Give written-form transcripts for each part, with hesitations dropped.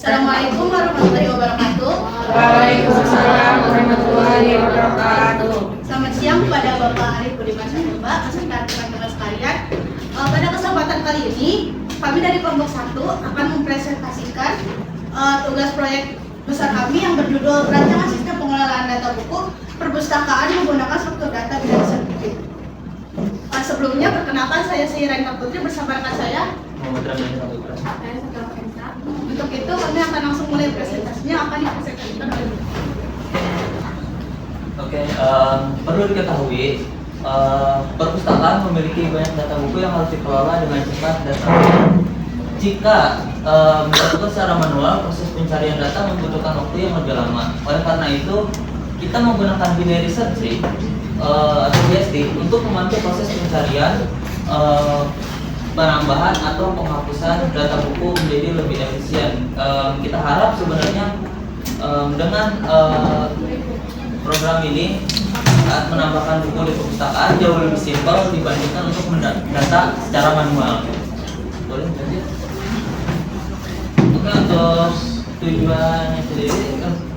Assalamualaikum warahmatullahi wabarakatuh. Waalaikumsalam warahmatullahi wabarakatuh. Selamat siang kepada Bapak Arif Budiman Syahdoba beserta teman-teman sekalian. Pada kesempatan kali ini, kami dari kelompok 1 akan mempresentasikan tugas proyek besar kami yang berjudul Rancangan Sistem Pengelolaan Data Buku Perpustakaan Menggunakan Struktur Data Binary Certificate. Sebelumnya, perkenalkan saya Syirenka Putri bersama rekan saya. Untuk itu kami akan langsung mulai presentasinya, akan dipresentasikan oleh perlu diketahui perpustakaan memiliki banyak data buku yang harus dikelola dengan cepat dan aman. Jika dilakukan secara manual, proses pencarian data membutuhkan waktu yang lebih lama. Oleh karena itu, kita menggunakan binary search tree atau BST untuk membantu proses pencarian, penambahan atau penghapusan data buku menjadi lebih efisien. Kita harap sebenarnya dengan program ini saat menambahkan buku di perpustakaan jauh lebih simpel dibandingkan untuk mendata secara manual. Boleh lanjut? Oke, untuk tujuannya sendiri,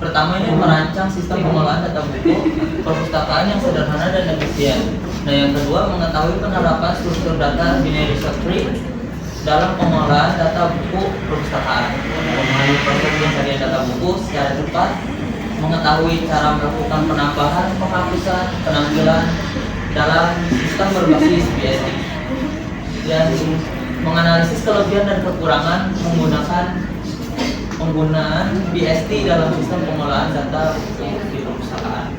pertama ini merancang sistem pengelolaan data buku perpustakaan yang sederhana dan efisien. Nah, yang kedua, mengetahui penerapan struktur data binary search tree dalam pengelolaan data buku perpustakaan, mengenai proses pencarian data buku secara cepat, mengetahui cara melakukan penambahan, penghapusan, penampilan dalam sistem berbasis BST, dan menganalisis kelebihan dan kekurangan penggunaan BST dalam sistem pengelolaan data di perpustakaan.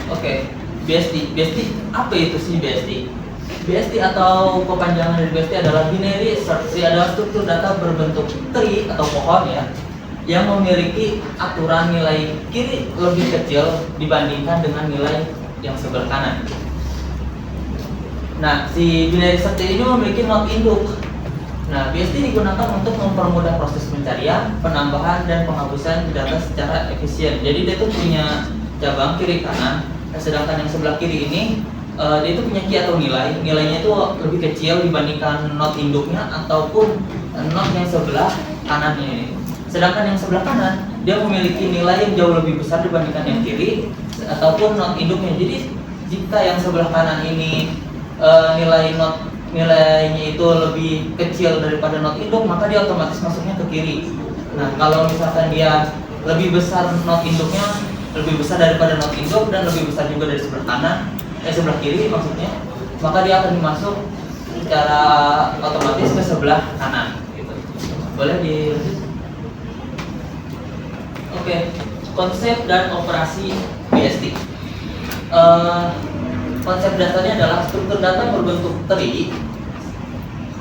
Oke, BST apa itu sih BST? BST atau kepanjangan dari BST adalah binary search tree, adalah struktur data berbentuk tree atau pohon ya, yang memiliki aturan nilai kiri lebih kecil dibandingkan dengan nilai yang sebelah kanan. Nah, si binary search tree ini memiliki not induk. Nah, BST digunakan untuk mempermudah proses pencarian, penambahan, dan penghapusan data secara efisien. Jadi dia itu punya cabang kiri kanan, sedangkan yang sebelah kiri ini dia itu punya key atau nilainya itu lebih kecil dibandingkan not induknya ataupun not yang sebelah kanannya ini. Sedangkan yang sebelah kanan dia memiliki nilai yang jauh lebih besar dibandingkan yang kiri ataupun not induknya. Jadi jika yang sebelah kanan ini nilainya itu lebih kecil daripada not induk, maka dia otomatis masuknya ke kiri. Nah, kalau misalkan dia lebih besar not induknya, lebih besar daripada not induk dan lebih besar juga dari sebelah kanan, sebelah kiri maksudnya, maka dia akan masuk secara otomatis ke sebelah kanan. Gitu. Boleh dilanjut? Oke, konsep dan operasi BST. Konsep dasarnya adalah struktur data berbentuk tree.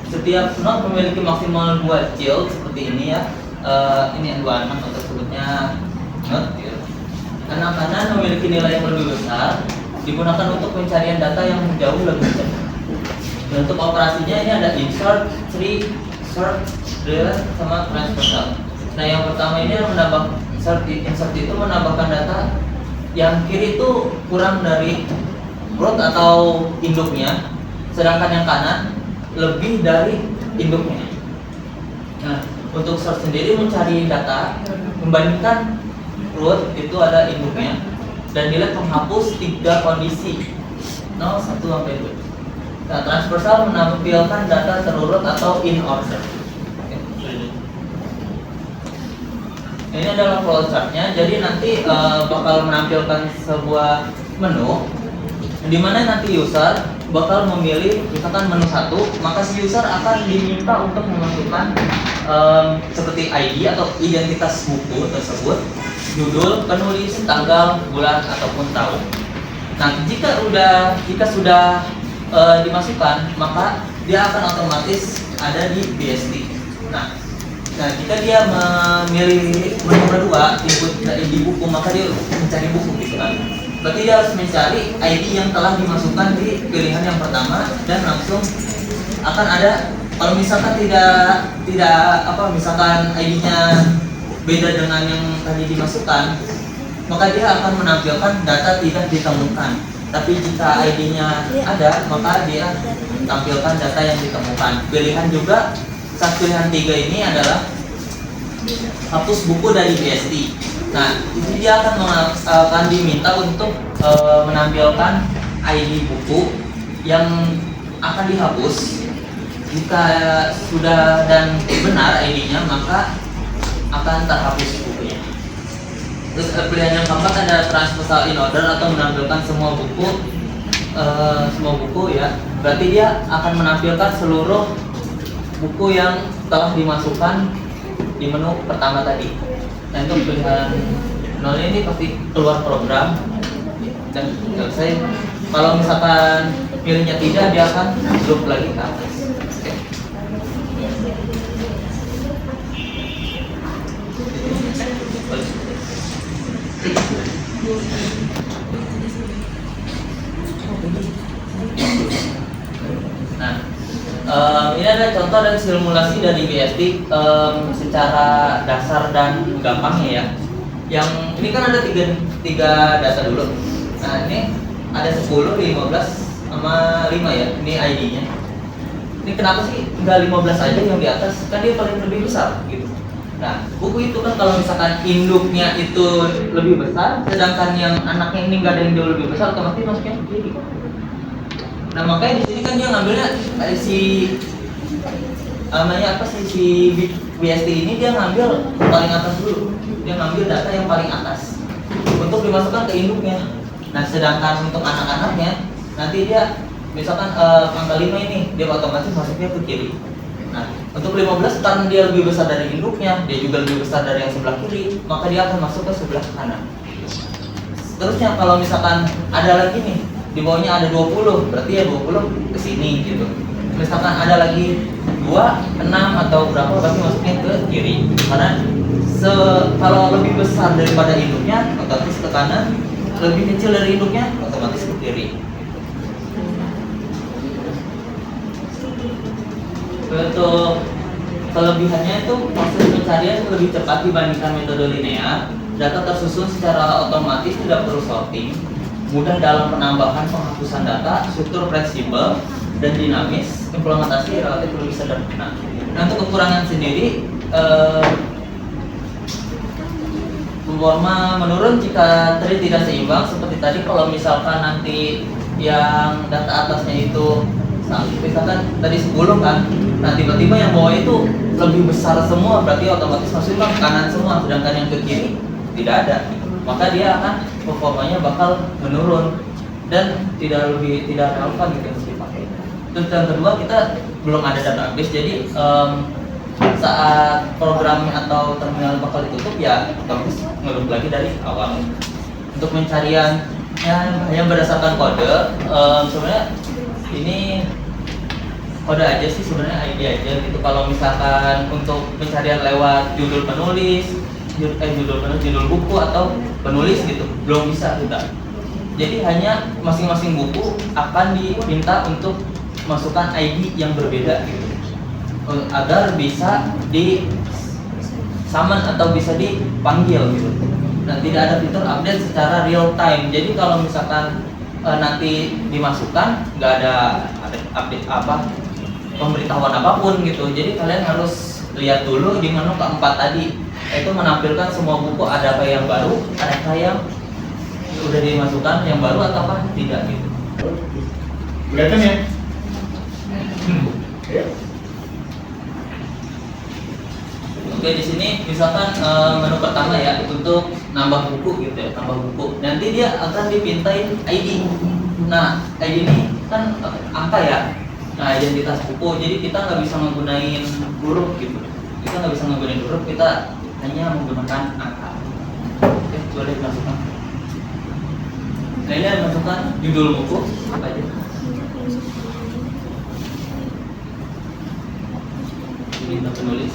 Setiap node memiliki maksimal 2 child seperti ini ya. Ini environment atau sebutnya node. Karena kanan memiliki nilai yang lebih besar, digunakan untuk pencarian data yang jauh lebih cepat. Dan untuk operasinya ini ada insert, tree, sort, delete, sama transversal. Nah, yang pertama ini menambah insert itu menambahkan data yang kiri itu kurang dari root atau induknya, sedangkan yang kanan lebih dari induknya. Nah, untuk sort sendiri mencari data membandingkan root itu ada induknya, dan delete menghapus 3 kondisi 0, 1 sampai 2. Nah, transversal menampilkan data terurut atau in order. Ini adalah flowchartnya. Jadi nanti bakal menampilkan sebuah menu di mana nanti user bakal memilih misalkan menu 1, maka si user akan diminta untuk memasukkan seperti ID atau identitas buku tersebut, judul, penulis, tanggal, bulan ataupun tahun. Nah, jika sudah dimasukkan, maka dia akan otomatis ada di BST. Nah, jika dia memilih menu kedua, input di buku, maka dia mencari buku gitu kan. Berarti dia harus mencari ID yang telah dimasukkan di pilihan yang pertama, dan langsung akan ada, kalau misalkan misalkan ID-nya beda dengan yang tadi dimasukkan, maka dia akan menampilkan data tidak ditemukan. Tapi jika ID-nya ada, maka dia tampilkan data yang ditemukan. Pilihan juga saat pilihan 3 ini adalah hapus buku dari BSD. Nah, ini dia akan diminta untuk menampilkan ID buku yang akan dihapus. Jika sudah dan benar ID-nya, maka akan terhapus bukunya. Terus pilihan yang keempat ada transversal in order atau menampilkan semua buku ya. Berarti dia akan menampilkan seluruh buku yang telah dimasukkan di menu pertama tadi. Nah, itu pilihan 0 ini pasti keluar program dan selesai. Kalau misalkan pilihnya tidak, dia akan drop lagi ke atas. Oke. Nah, ini ada contoh dan simulasi dari BSD secara dasar dan gampangnya ya. Yang ini kan ada tiga data dulu. Nah, ini ada 10, 15 sama 5 ya. Ini ID-nya. Ini kenapa sih nggak 15 aja yang di atas? Kan dia paling lebih besar gitu. Nah, buku itu kan kalau misalkan induknya itu lebih besar, sedangkan yang anaknya ini nggak ada yang jauh lebih besar, otomatis masuknya kiri. Nah, makanya di sini kan dia ngambilnya namanya apa sih, si BSD ini dia ngambil paling atas dulu. Dia ngambil data yang paling atas untuk dimasukkan ke induknya. Nah, sedangkan untuk anak-anaknya nanti dia misalkan angka 5 ini dia otomatis masuknya ke kiri. Nah, untuk 15 karena dia lebih besar dari induknya, dia juga lebih besar dari yang sebelah kiri, maka dia akan masuk ke sebelah kanan. Terusnya kalau misalkan ada lagi nih, di bawahnya ada 20, berarti ya 20 ke sini gitu. Misalkan ada lagi 2, 6 atau berapa, pasti masuknya ke kiri. Karena kalau lebih besar daripada induknya, otomatis ke kanan, lebih kecil dari induknya, otomatis ke kiri. Untuk kelebihannya itu proses pencarian lebih cepat dibandingkan metode linear. Data tersusun secara otomatis, tidak perlu sorting, mudah dalam penambahan penghapusan data, struktur fleksibel dan dinamis, implementasi relatif lebih sederhana. Nah, untuk kekurangan sendiri, performa menurun jika tree tidak seimbang. Seperti tadi, kalau misalkan nanti yang data atasnya itu misalkan tadi 10 kan, nah tiba-tiba yang bawah itu lebih besar semua, berarti otomatis masuknya ke kanan semua, sedangkan yang ke kiri tidak ada, maka dia akan performanya bakal menurun dan tidak relevan gitu yang dipakai. Terus yang kedua, kita belum ada database, jadi saat programnya atau terminal bakal ditutup ya otomatis ngeloop lagi dari awal. Untuk pencarian yang berdasarkan kode, sebenarnya ini kode aja sih sebenarnya, ID aja gitu. Kalau misalkan untuk pencarian lewat judul penulis, judul buku atau penulis gitu, belum bisa kita. Jadi hanya masing-masing buku akan diminta untuk masukkan ID yang berbeda gitu, agar bisa di summon atau bisa dipanggil gitu. Dan tidak ada fitur update secara real time. Jadi kalau misalkan nanti dimasukkan nggak ada update apa, pemberitahuan apapun gitu. Jadi kalian harus lihat dulu di menu keempat tadi, itu menampilkan semua buku, adakah yang baru, adakah yang udah dimasukkan yang baru ataukah tidak gitu. Kelihatan ya? Ya. Oke, di sini misalkan menu pertama ya, untuk nambah buku gitu ya, tambah buku. Nanti dia akan dipintain ID. Nah, ID ini kan angka ya. Nah, identitas buku. Jadi kita nggak bisa menggunakan huruf gitu. Kita nggak bisa menggunakan huruf, kita hanya menggunakan angka. Oke, boleh dimasukkan. Nah, ini ada masukkan judul buku apa aja. Ini penulis.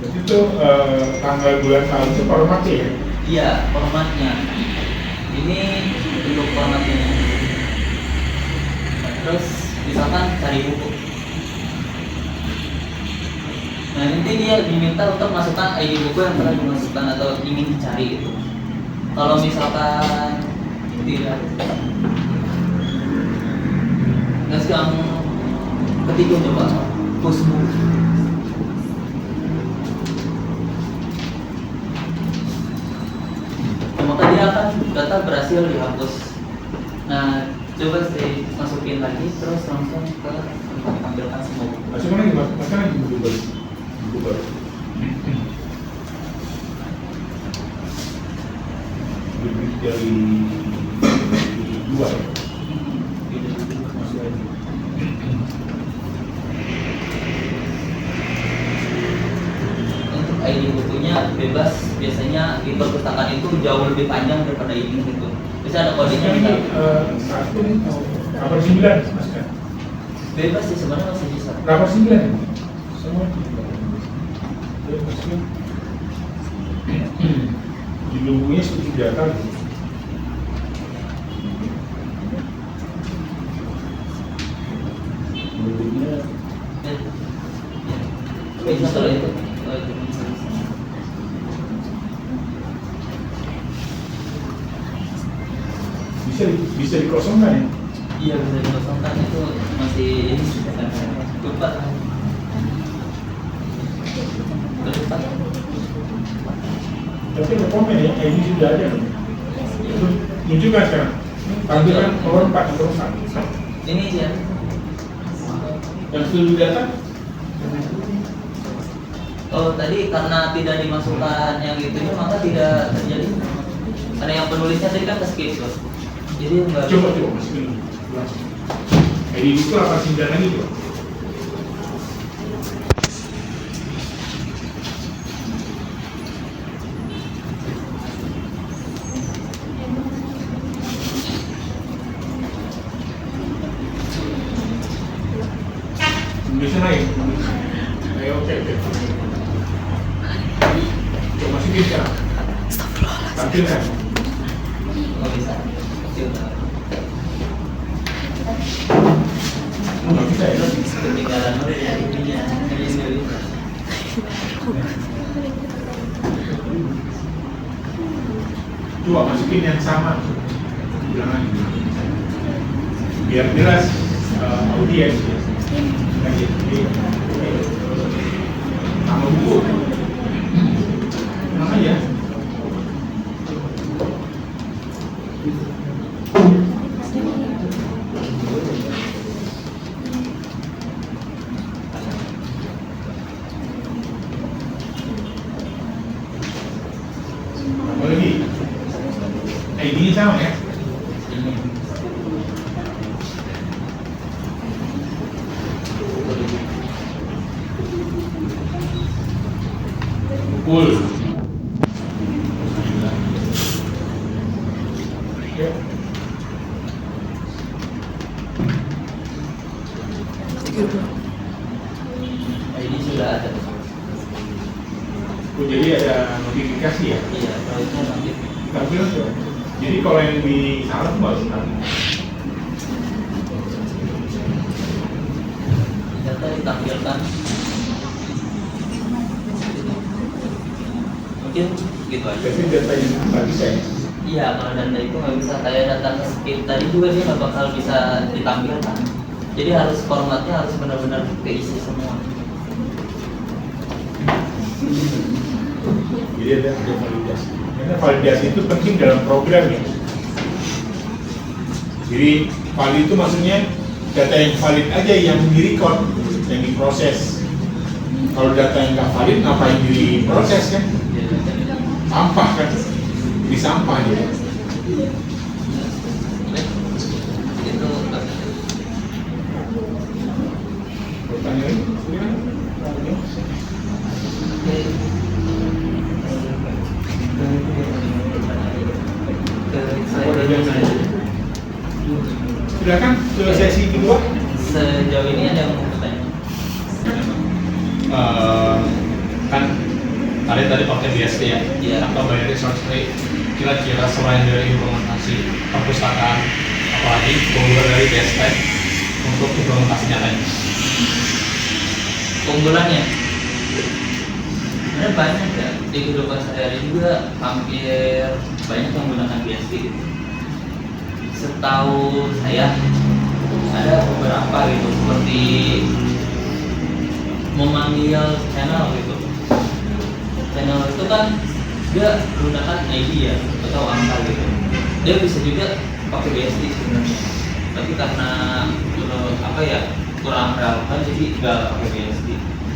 Itu tanggal bulan tahun itu formatnya ya? Iya, formatnya. Ini untuk formatnya. Terus misalkan cari buku. Nah, nanti dia diminta untuk masukkan ID buku yang telah dimasukkan atau ingin dicari gitu. Kalau misalkan tidak, nah sekarang ketiga coba pusmu. Maka dia akan data berhasil dihapus. Nah, coba saya masukin lagi terus langsung ke tampilkan semua. Masukkan lagi, masukkan lagi Google. Google. Lebih dari dua ya. Masuk lagi. Untuk ID bukunya bebas, biasanya di perpustakaan itu jauh lebih panjang daripada ini gitu. Bisa ada kodenya Ini bisa. satu nih, rapor 9 masukkan. Bebas sih sebenarnya masih bisa. Rapor 9 ini. Semua masukkan. Judul bukunya seperti data. Bukunya Bisa kalau itu. bisa dikosongkan ya. Iya bisa dikosongkan, itu masih lupa. Lupa. Tapi ada komen ya, ID sudah ada. Itu tunjukkan sekarang. Tampilkan nomor 4 nomor 1. Ini dia. Yang seluruh data. Oh tadi karena tidak dimasukkan yang itunya maka tidak terjadi. Karena yang penulisnya tadi kan ke skip tuh. Jadi enggak. Coba masukin dulu. ID buku 89 lagi tuh. Bisa naik. Ayo, oke. Coba masukin sekarang. Tampilkan. Oh bisa. Kecil banget. Nggak bisa ya? Ketinggalan dulu ya ininya. Ini Indonesia. Coba masukin yang sama. Jangan. Biar jelas audiens ya. Nama buku. Nama aja. Apa lagi? ID-nya sama ya? Full. Oke. Ini sudah ada. Oh, jadi ada notifikasi ya? Iya, kalau itu nanti. Tampil tuh. Jadi kalau yang di salah baru Data ditampilkan. Mungkin gitu aja. tapi data yang nggak bisa ya? Iya, kalau data itu nggak bisa kayak data skip tadi juga dia nggak bakal bisa ditampilkan. Jadi harus formatnya harus benar-benar keisi semua. Jadi ada validasi. Karena validasi itu penting dalam program ya. Jadi valid itu maksudnya data yang valid aja yang direcord, yang diproses. Kalau data yang nggak valid, ngapain diproses kan? Sampah kan? Di sampah ya. Itu Pertanyaan silakan. Silakan ke sesi kedua. sejauh ini ada yang mau bertanya? Kan kalian tadi pakai BSD ya, Iya. atau by resource rate. Kira-kira selain dari implementasi perpustakaan, apalagi keunggulan dari BSD untuk implementasinya lain? Keunggulannya? sebenarnya banyak ya di kehidupan sehari-hari juga hampir banyak yang menggunakan BSD gitu. Setahu saya ada beberapa gitu seperti memanggil channel gitu. Channel itu kan dia menggunakan ID ya atau angka gitu. Dia bisa juga pakai BSD sebenarnya. Tapi karena apa ya kurang relevan jadi nggak pakai BSD.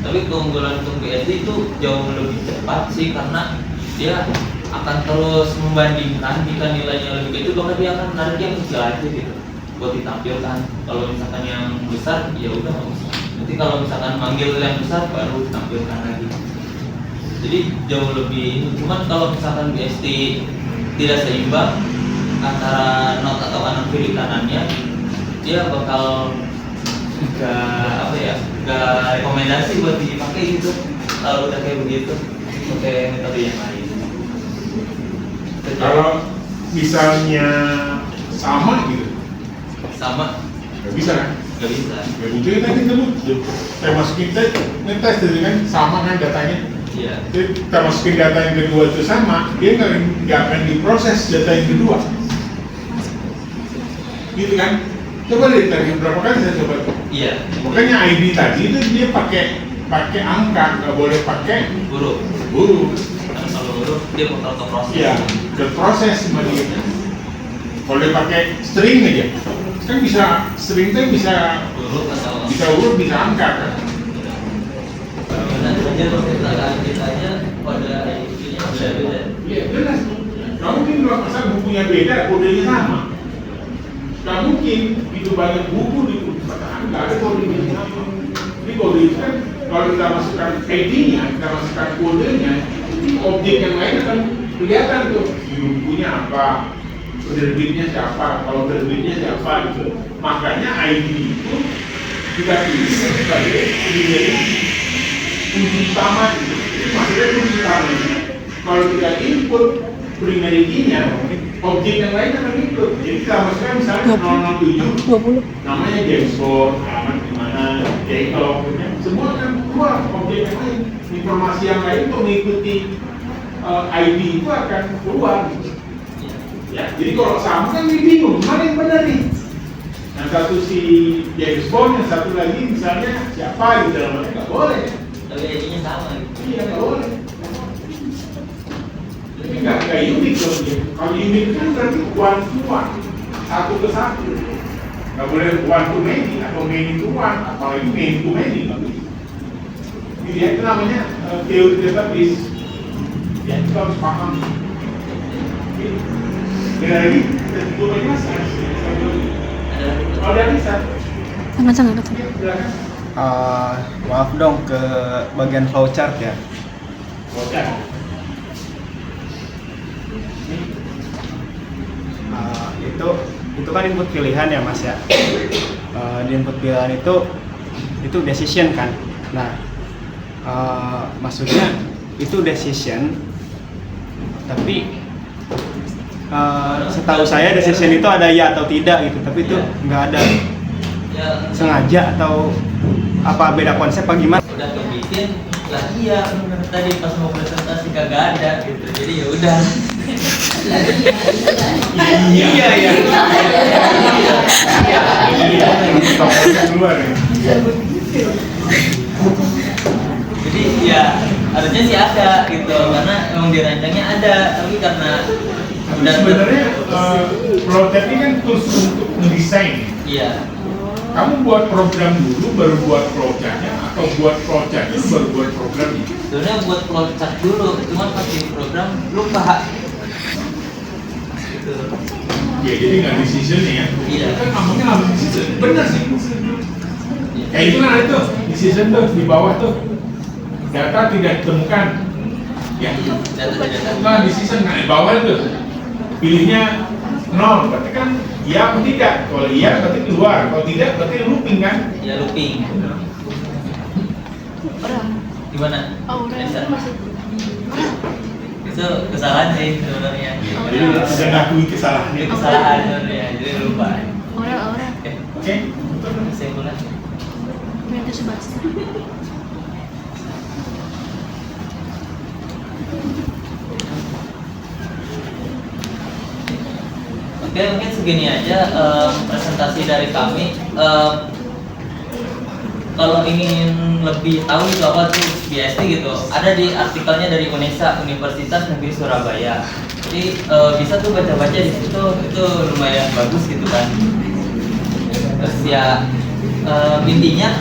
Tapi keunggulan untuk BSD itu jauh lebih cepat sih karena dia akan terus membandingkan jika nilainya lebih kecil bahkan dia akan menarik yang kecil aja gitu buat ditampilkan. Kalau misalkan yang besar ya udah nggak usah. Nanti kalau misalkan manggil yang besar baru ditampilkan lagi. Jadi jauh lebih. Cuman kalau misalkan BSD tidak seimbang antara not atau kanan kiri kanannya, dia bakal nggak rekomendasi buat dipakai gitu. Kalau udah kayak begitu, pakai metode yang lain. Kalau misalnya sama gitu, Sama nggak bisa kan? nggak bisa. Ya buktinya tadi kita saya masukin ngetes tadi kan sama kan datanya. Iya. Jadi kita masukin data yang kedua itu sama, dia nggak akan diproses data yang kedua. Gitu kan? Coba deh tadi berapa kali saya coba. Iya. Makanya ID tadi itu dia pakai angka, nggak boleh pakai Huruf. huruf. Karena kalau huruf dia bakal ke proses. Iya, berproses sama dia. Kalau dia pakai string aja, kan bisa string itu bisa Huruf atau huruf bisa angka kan. nanti aja kita aja pada ID-nya beda-beda. Iya jelas. Nggak mungkin dua pasal bukunya beda, kodenya sama. Nggak mungkin itu banyak buku di perpustakaan nggak ada kodenya sama. Jadi kode itu kan kalau kita masukkan ID-nya, kita masukkan kodenya, objek yang lain akan kelihatan tuh. Bukunya apa, penerbitnya siapa, kalau penerbitnya siapa gitu. Makanya ID itu kita pilih sebagai kunci utama gitu. Jadi maksudnya kunci utama itu kalau kita input primary key-nya, objek yang lain akan ikut. Jadi kita masukkan misalnya 007 namanya James Bond, alamat di mana, Jacob, semua akan keluar objek yang lain. Informasi yang lain untuk mengikuti ID itu akan keluar. Ya, jadi kalau sama kan dia bingung, mana yang benar nih? Yang satu si James Bond, yang satu lagi misalnya siapa gitu, namanya nggak boleh. Tapi ID-nya sama gitu. Iya, nggak boleh. Jadi nggak unik dong dia. Kalau unik kan berarti one to one, satu ke satu. Nggak boleh one to many atau many to one, apalagi many to many. Jadi itu namanya teori database. Ya, kita harus paham. Dengan lagi, kita tutup aja mas. Oh, udah bisa. Sangat-sangat. Ya, silakan. Maaf dong ke bagian flowchart ya. Bocah. Itu kan input pilihan ya mas ya. Di input pilihan itu decision kan. Nah maksudnya itu decision, tapi setahu saya decision itu ada ya atau tidak gitu, tapi itu nggak ada Ya, sengaja atau apa, beda konsep apa gimana? udah kebikin lah iya bener tadi pas mau presentasi kagak ada gitu. Jadi ya udah. Iya. Keluar ya. Jadi ya harusnya sih ada gitu karena emang dirancangnya ada, tapi karena udah Sebenarnya flowchart ini kan tools untuk mendesain. iya. Kamu buat program dulu baru buat flowchartnya, atau buat flowchartnya baru buat programnya? Sebenarnya buat flowchart dulu, cuman pas di program lupa. Gitu. Ya jadi nggak decision ya. Iya. Kan ngomongnya nggak decision. Benar sih. Kayak itu kan ada tuh decision tuh di bawah tuh. Data tidak ditemukan. Ya. Data. Nah decision kan di bawah tuh. Pilihnya 0, berarti kan iya atau tidak. Kalau iya berarti keluar, kalau tidak berarti looping kan. Ya looping. Gimana? Bisa. Itu kesalahan sih sebenarnya. Jadi sudah ngakui kesalahannya. Itu kesalahan sebenarnya, jadi lupa. Orang. Oke. Kesimpulan. Minta Subasta. Oke, mungkin segini aja presentasi dari kami. Kalau ingin lebih tahu itu apa tuh BST gitu, ada di artikelnya dari UNESA, Universitas Negeri Surabaya. Jadi bisa tuh baca-baca di situ, itu lumayan bagus gitu kan. Terus ya intinya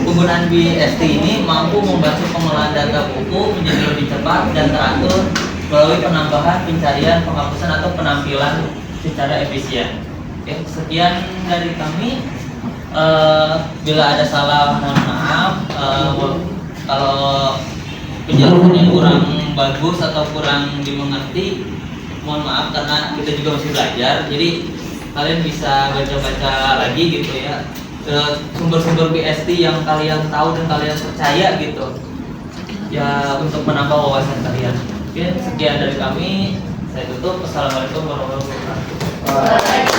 penggunaan BST ini mampu membantu pengolahan data buku menjadi lebih cepat dan teratur melalui penambahan, pencarian, penghapusan atau penampilan secara efisien. Oke, sekian dari kami. Bila ada salah mohon maaf. Kalau penjelasannya kurang bagus atau kurang dimengerti, mohon maaf karena kita juga masih belajar. Jadi kalian bisa baca-baca lagi gitu ya, sumber-sumber BST yang kalian tahu dan kalian percaya gitu ya, untuk menambah wawasan kalian. Oke, sekian dari kami. Saya tutup. Assalamualaikum warahmatullahi wabarakatuh.